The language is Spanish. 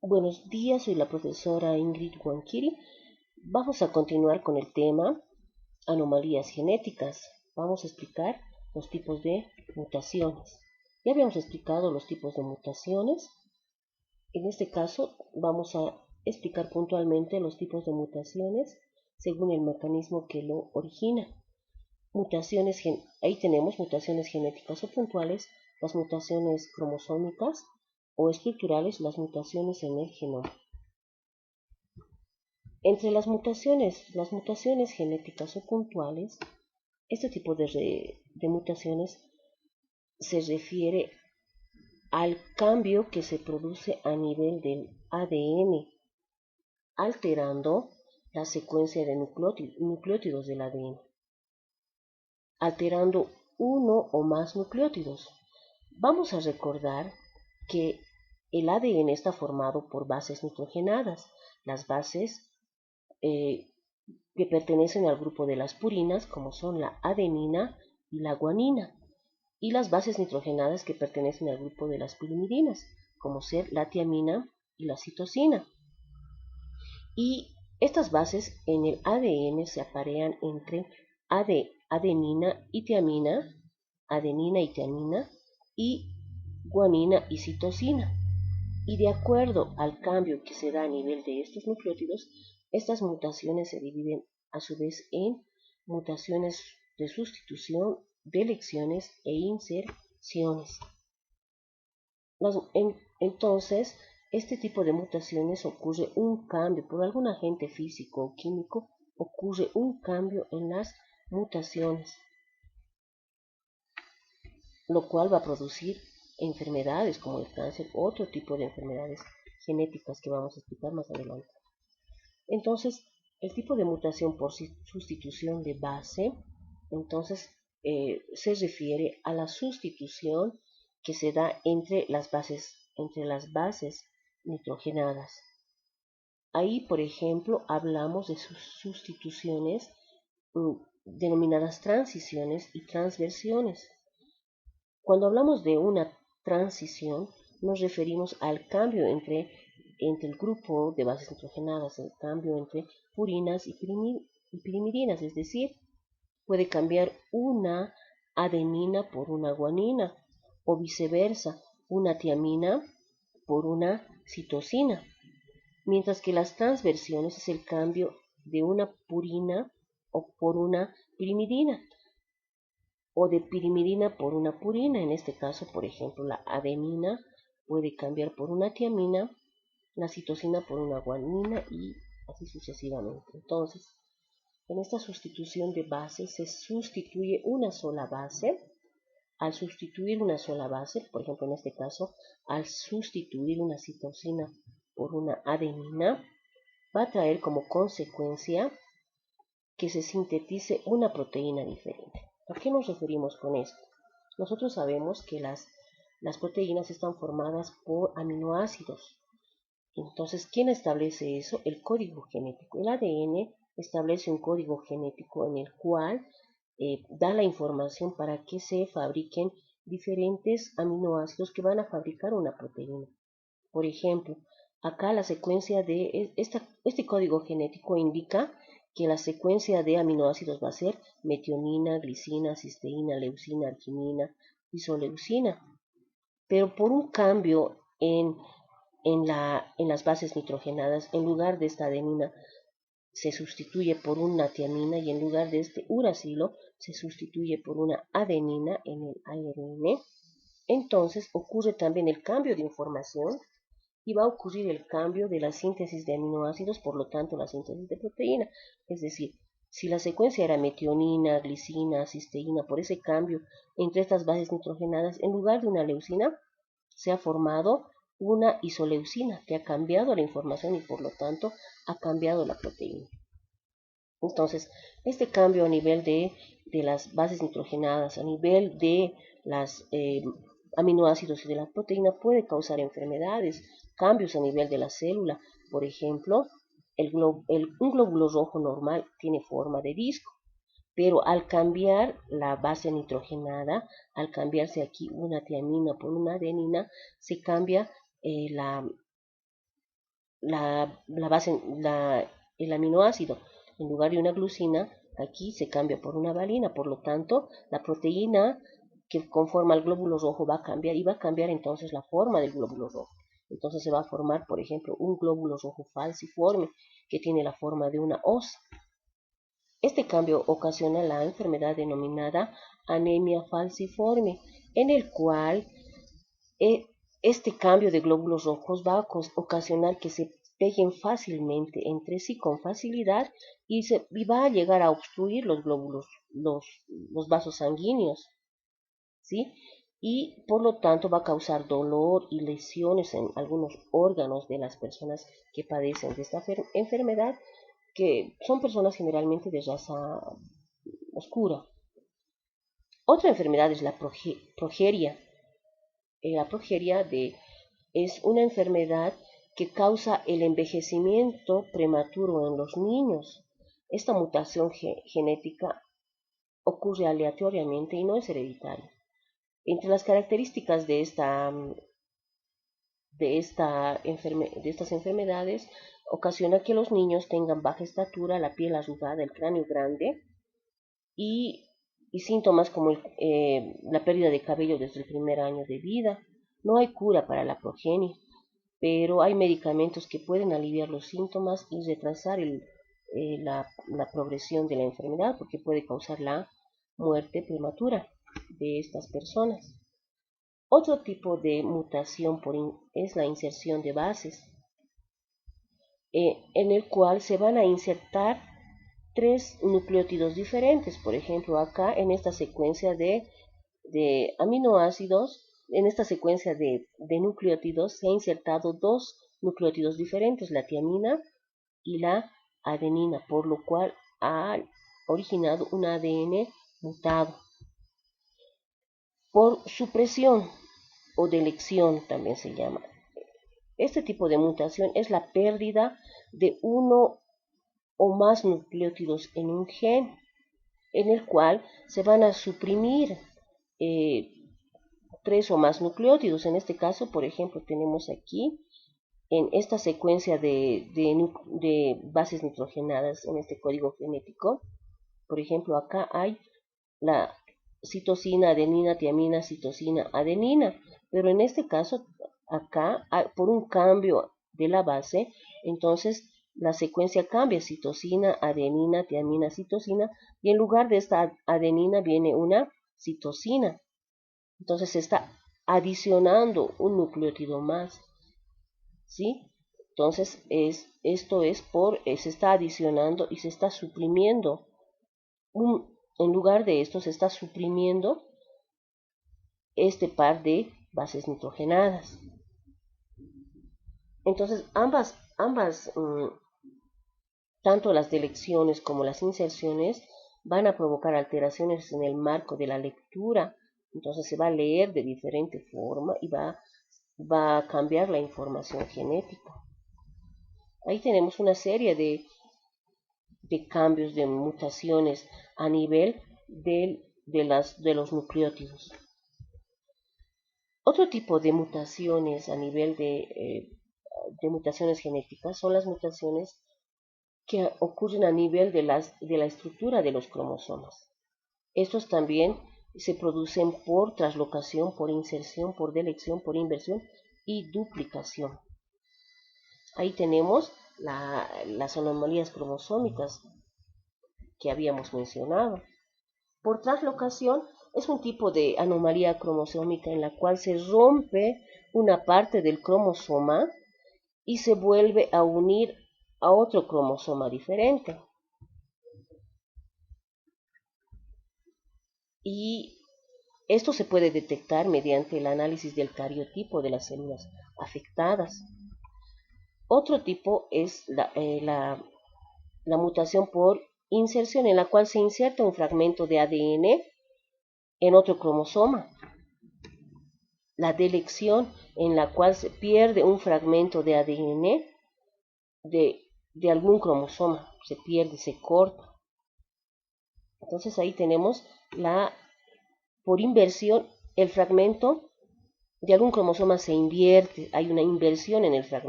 Buenos días, soy la profesora Ingrid Huanquiri. Vamos a continuar con el tema anomalías genéticas. Vamos a explicar los tipos de mutaciones. Ya habíamos explicado los tipos de mutaciones. En este caso vamos a explicar puntualmente los tipos de mutaciones según el mecanismo que lo origina. Ahí tenemos mutaciones genéticas o puntuales, las mutaciones cromosómicas o estructurales, las mutaciones en el genoma. Entre las mutaciones genéticas o puntuales, este tipo de mutaciones se refiere al cambio que se produce a nivel del ADN, alterando la secuencia de nucleótidos del ADN, alterando uno o más nucleótidos. Vamos a recordar que el ADN está formado por bases nitrogenadas. Las bases que pertenecen al grupo de las purinas, como son la adenina y la guanina, y las bases nitrogenadas que pertenecen al grupo de las pirimidinas, como ser la tiamina y la citosina. Y estas bases en el ADN se aparean entre adenina y tiamina y guanina y citosina. Y de acuerdo al cambio que se da a nivel de estos nucleótidos, estas mutaciones se dividen a su vez en mutaciones de sustitución, deleciones e inserciones. Entonces, este tipo de mutaciones ocurre un cambio, por algún agente físico o químico, ocurre un cambio en las mutaciones, lo cual va a producir enfermedades como el cáncer, otro tipo de enfermedades genéticas que vamos a explicar más adelante. Entonces, el tipo de mutación por sustitución de base, entonces se refiere a la sustitución que se da entre las bases nitrogenadas. Ahí, por ejemplo, hablamos de sus sustituciones denominadas transiciones y transversiones. Cuando hablamos de una transición, nos referimos al cambio entre el grupo de bases nitrogenadas, el cambio entre purinas y pirimidinas, es decir, puede cambiar una adenina por una guanina o viceversa, una tiamina por una citosina, mientras que las transversiones es el cambio de una purina o por una pirimidina o de pirimidina por una purina. En este caso, por ejemplo, la adenina puede cambiar por una tiamina, la citosina por una guanina y así sucesivamente. Entonces, en esta sustitución de bases se sustituye una sola base. Al sustituir una sola base, por ejemplo en este caso, al sustituir una citosina por una adenina, va a traer como consecuencia que se sintetice una proteína diferente. ¿A qué nos referimos con esto? Nosotros sabemos que las proteínas están formadas por aminoácidos. Entonces, ¿quién establece eso? El código genético. El ADN establece un código genético en el cual da la información para que se fabriquen diferentes aminoácidos que van a fabricar una proteína. Por ejemplo, acá la secuencia de este código genético indica que la secuencia de aminoácidos va a ser metionina, glicina, cisteína, leucina, arginina, isoleucina. Pero por un cambio en las bases nitrogenadas, en lugar de esta adenina se sustituye por una tiamina y en lugar de este uracilo se sustituye por una adenina en el ARN. Entonces ocurre también el cambio de información y va a ocurrir el cambio de la síntesis de aminoácidos, por lo tanto la síntesis de proteína. Es decir, si la secuencia era metionina, glicina, cisteína, por ese cambio entre estas bases nitrogenadas, en lugar de una leucina, se ha formado una isoleucina que ha cambiado la información y por lo tanto ha cambiado la proteína. Entonces, este cambio a nivel de las bases nitrogenadas, a nivel de los aminoácidos y de la proteína puede causar enfermedades, cambios a nivel de la célula. Por ejemplo, un glóbulo rojo normal tiene forma de disco, pero al cambiar la base nitrogenada, al cambiarse aquí una tiamina por una adenina, se cambia el aminoácido. En lugar de una glucina, aquí se cambia por una valina. Por lo tanto, la proteína que conforma el glóbulo rojo va a cambiar y va a cambiar entonces la forma del glóbulo rojo. Entonces se va a formar, por ejemplo, un glóbulo rojo falciforme que tiene la forma de una hoz. Este cambio ocasiona la enfermedad denominada anemia falciforme, en el cual este cambio de glóbulos rojos va a ocasionar que se peguen fácilmente entre sí con facilidad y va a llegar a obstruir los vasos sanguíneos, ¿sí? Y por lo tanto va a causar dolor y lesiones en algunos órganos de las personas que padecen de esta enfermedad, que son personas generalmente de raza oscura. Otra enfermedad es la progeria. La progeria es una enfermedad que causa el envejecimiento prematuro en los niños. Esta mutación genética ocurre aleatoriamente y no es hereditaria. Entre las características de estas enfermedades ocasiona que los niños tengan baja estatura, la piel arrugada, el cráneo grande y síntomas como la pérdida de cabello desde el primer año de vida. No hay cura para la progenie, pero hay medicamentos que pueden aliviar los síntomas y retrasar la progresión de la enfermedad, porque puede causar la muerte prematura de estas personas. Otro tipo de mutación es la inserción de bases, en el cual se van a insertar 3 nucleótidos diferentes. Por ejemplo, acá en esta secuencia de aminoácidos, en esta secuencia de nucleótidos se ha insertado 2 nucleótidos diferentes, la tiamina y la adenina, por lo cual ha originado un ADN mutado. Por supresión o delección también se llama. Este tipo de mutación es la pérdida de uno o más nucleótidos en un gen, en el cual se van a suprimir 3 o más nucleótidos. En este caso, por ejemplo, tenemos aquí en esta secuencia de bases nitrogenadas en este código genético, por ejemplo, acá hay la citosina, adenina, tiamina, citosina, adenina, pero en este caso, acá, por un cambio de la base, entonces la secuencia cambia, citosina, adenina, tiamina, citosina, y en lugar de esta adenina viene una citosina. Entonces se está adicionando un nucleótido más, ¿sí? Entonces se está adicionando y se está suprimiendo, en lugar de esto se está suprimiendo este par de bases nitrogenadas. Entonces tanto las delecciones como las inserciones van a provocar alteraciones en el marco de la lectura. Entonces se va a leer de diferente forma y va a cambiar la información genética. Ahí tenemos una serie de cambios, de mutaciones a nivel de los nucleótidos. Otro tipo de mutaciones a nivel de mutaciones genéticas son las mutaciones que ocurren a nivel de la estructura de los cromosomas. Estos también se producen por traslocación, por inserción, por delección, por inversión y duplicación. Ahí tenemos las anomalías cromosómicas que habíamos mencionado. Por traslocación es un tipo de anomalía cromosómica en la cual se rompe una parte del cromosoma y se vuelve a unir a otro cromosoma diferente. Y esto se puede detectar mediante el análisis del cariotipo de las células afectadas. Otro tipo es la mutación por inserción, en la cual se inserta un fragmento de ADN en otro cromosoma. La delección, en la cual se pierde un fragmento de ADN de algún cromosoma, se pierde, se corta. Entonces ahí tenemos por inversión, el fragmento de algún cromosoma se invierte, hay una inversión en el fragmento.